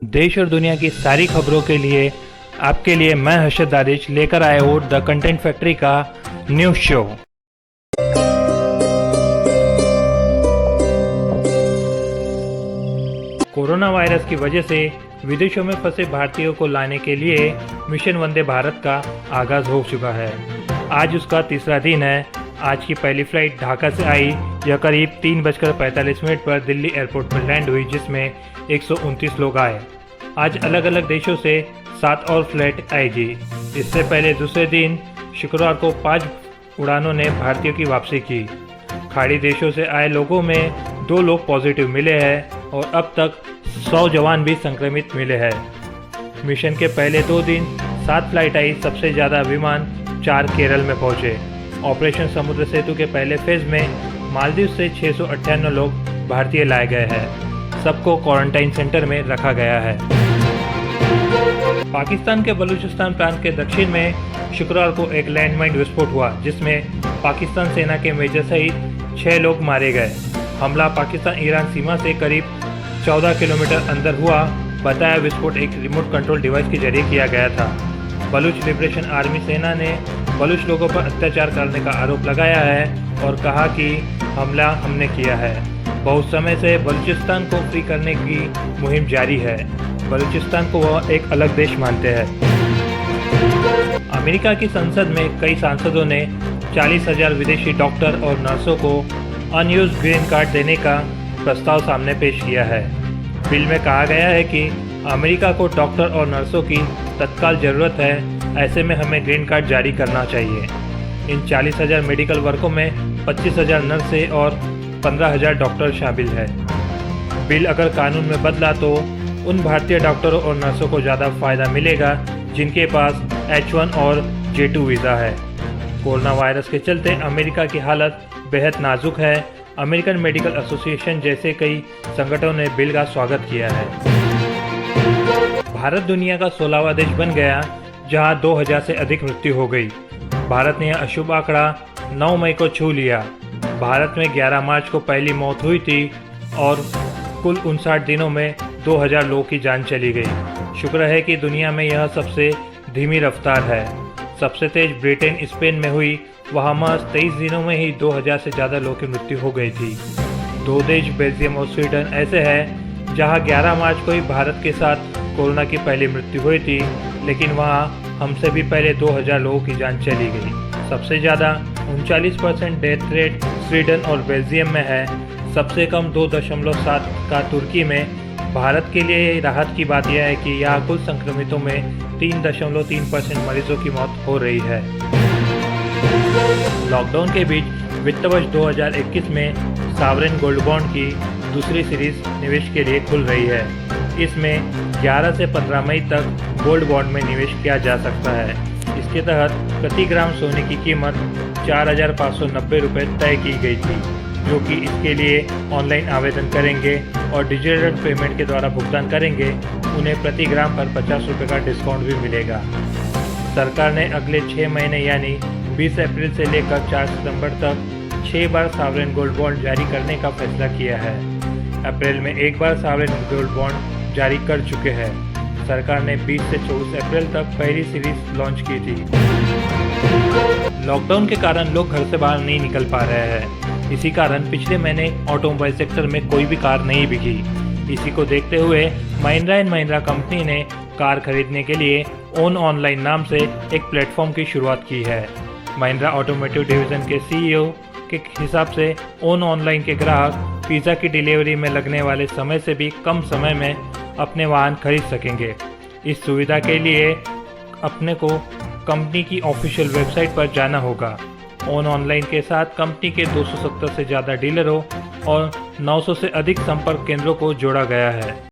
देश और दुनिया की सारी खबरों के लिए आपके लिए मैं हर्षद दारिश लेकर आया हूँ द कंटेंट फैक्ट्री का न्यूज़ शो। कोरोना वायरस की वजह से विदेशों में फंसे भारतीयों को लाने के लिए मिशन वंदे भारत का आगाज हो चुका है। आज उसका तीसरा दिन है। आज की पहली फ्लाइट ढाका से आई। यह करीब 3:45 पर दिल्ली एयरपोर्ट पर लैंड हुई, जिसमें 129 लोग आए। आज अलग अलग देशों से 7 और फ्लाइट आएगी। इससे पहले दूसरे दिन शुक्रवार को 5 उड़ानों ने भारतीयों की वापसी की। खाड़ी देशों से आए लोगों में 2 लोग पॉजिटिव मिले हैं और अब तक 100 जवान भी संक्रमित मिले हैं। मिशन के पहले 2 दिन 7 फ्लाइट आई। सबसे ज़्यादा विमान 4 केरल में पहुंचे। ऑपरेशन समुद्र सेतु के पहले फेज में मालदीव से 698 लोग भारतीय लाए गए हैं। सबको क्वारंटाइन सेंटर में रखा गया है। पाकिस्तान के बलूचिस्तान प्रांत के दक्षिण में शुक्रवार को एक लैंडमाइन विस्फोट हुआ, जिसमें पाकिस्तान सेना के मेजर सहित 6 लोग मारे गए। हमला पाकिस्तान ईरान सीमा से करीब 14 किलोमीटर अंदर हुआ। बताया विस्फोट एक रिमोट कंट्रोल डिवाइस के जरिए किया गया था। बलूच लिबरेशन आर्मी सेना ने बलूच लोगों पर अत्याचार करने का आरोप लगाया है और कहा कि हमला हमने किया है। बहुत समय से बलूचिस्तान को फ्री करने की मुहिम जारी है। बलूचिस्तान को वह एक अलग देश मानते हैं। अमेरिका की संसद में कई सांसदों ने 40,000 विदेशी डॉक्टर और नर्सों को अनयूज्ड ग्रीन कार्ड देने का प्रस्ताव सामने पेश किया है। बिल में कहा गया है कि अमेरिका को डॉक्टर और नर्सों की तत्काल ज़रूरत है। ऐसे में हमें ग्रीन कार्ड जारी करना चाहिए। इन 40,000 मेडिकल वर्कों में 25,000 नर्सें और 15,000 डॉक्टर शामिल हैं। बिल अगर कानून में बदला तो उन भारतीय डॉक्टरों और नर्सों को ज़्यादा फ़ायदा मिलेगा जिनके पास H1 और J2 वीज़ा है। कोरोना वायरस के चलते अमेरिका की हालत बेहद नाजुक है। अमेरिकन मेडिकल एसोसिएशन जैसे कई संगठनों ने बिल का स्वागत किया है। भारत दुनिया का 16वां देश बन गया जहां 2000 से अधिक मृत्यु हो गई। भारत ने यह अशुभ आंकड़ा 9 मई को छू लिया। भारत में 11 मार्च को पहली मौत हुई थी और कुल 59 दिनों में 2000 लोगों की जान चली गई। शुक्र है कि दुनिया में यह सबसे धीमी रफ्तार है। सबसे तेज ब्रिटेन स्पेन में हुई। वहाँ महज 23 दिनों में ही 2000 से ज़्यादा लोगों की मृत्यु हो गई थी। 2 देश बेल्जियम और स्वीडन ऐसे हैं जहाँ 11 मार्च को ही भारत के साथ कोरोना की पहली मृत्यु हुई थी, लेकिन वहाँ हमसे भी पहले 2000 लोगों की जान चली गई। सबसे ज़्यादा 39% डेथ रेट स्वीडन और बेल्जियम में है। सबसे कम 2.7 का तुर्की में। भारत के लिए राहत की बात यह है कि यहाँ कुल संक्रमितों में 3.3% मरीजों की मौत हो रही है। लॉकडाउन के बीच वित्त वर्ष 2021 में सॉवरेन गोल्ड बॉन्ड की दूसरी सीरीज निवेश के लिए खुल रही है। इसमें 11 से 15 मई तक गोल्ड बॉन्ड में निवेश किया जा सकता है। इसके तहत प्रति ग्राम सोने की कीमत 4,590 रुपये तय की गई थी। जो कि इसके लिए ऑनलाइन आवेदन करेंगे और डिजिटल पेमेंट के द्वारा भुगतान करेंगे, उन्हें प्रति ग्राम पर 50 रुपये का डिस्काउंट भी मिलेगा। सरकार ने अगले 6 महीने यानी 20 अप्रैल से लेकर 4 सितंबर तक 6 बार सॉवरेन गोल्ड बॉन्ड जारी करने का फैसला किया है। अप्रैल में 1 बार सॉवरेन गोल्ड बॉन्ड जारी कर चुके हैं। सरकार ने 20 से 24 अप्रैल तक पहली सीरीज लॉन्च की थी। लॉकडाउन के कारण लोग घर से बाहर नहीं निकल पा रहे हैं। इसी कारण पिछले महीने ऑटोमोबाइल सेक्टर में कोई भी कार नहीं बिकी। इसी को देखते हुए महिंद्रा एंड महिंद्रा कंपनी ने कार खरीदने के लिए ओन ऑनलाइन नाम से एक प्लेटफॉर्म की शुरुआत की है। महिंद्रा ऑटोमोटिव डिवीजन के CEO के हिसाब से ओन ऑनलाइन के ग्राहक पिज़्ज़ा की डिलीवरी में लगने वाले समय से भी कम समय में अपने वाहन खरीद सकेंगे। इस सुविधा के लिए अपने को कंपनी की ऑफिशियल वेबसाइट पर जाना होगा। ओन ऑनलाइन के साथ कंपनी के 270 से ज़्यादा डीलरों और 900 से अधिक संपर्क केंद्रों को जोड़ा गया है।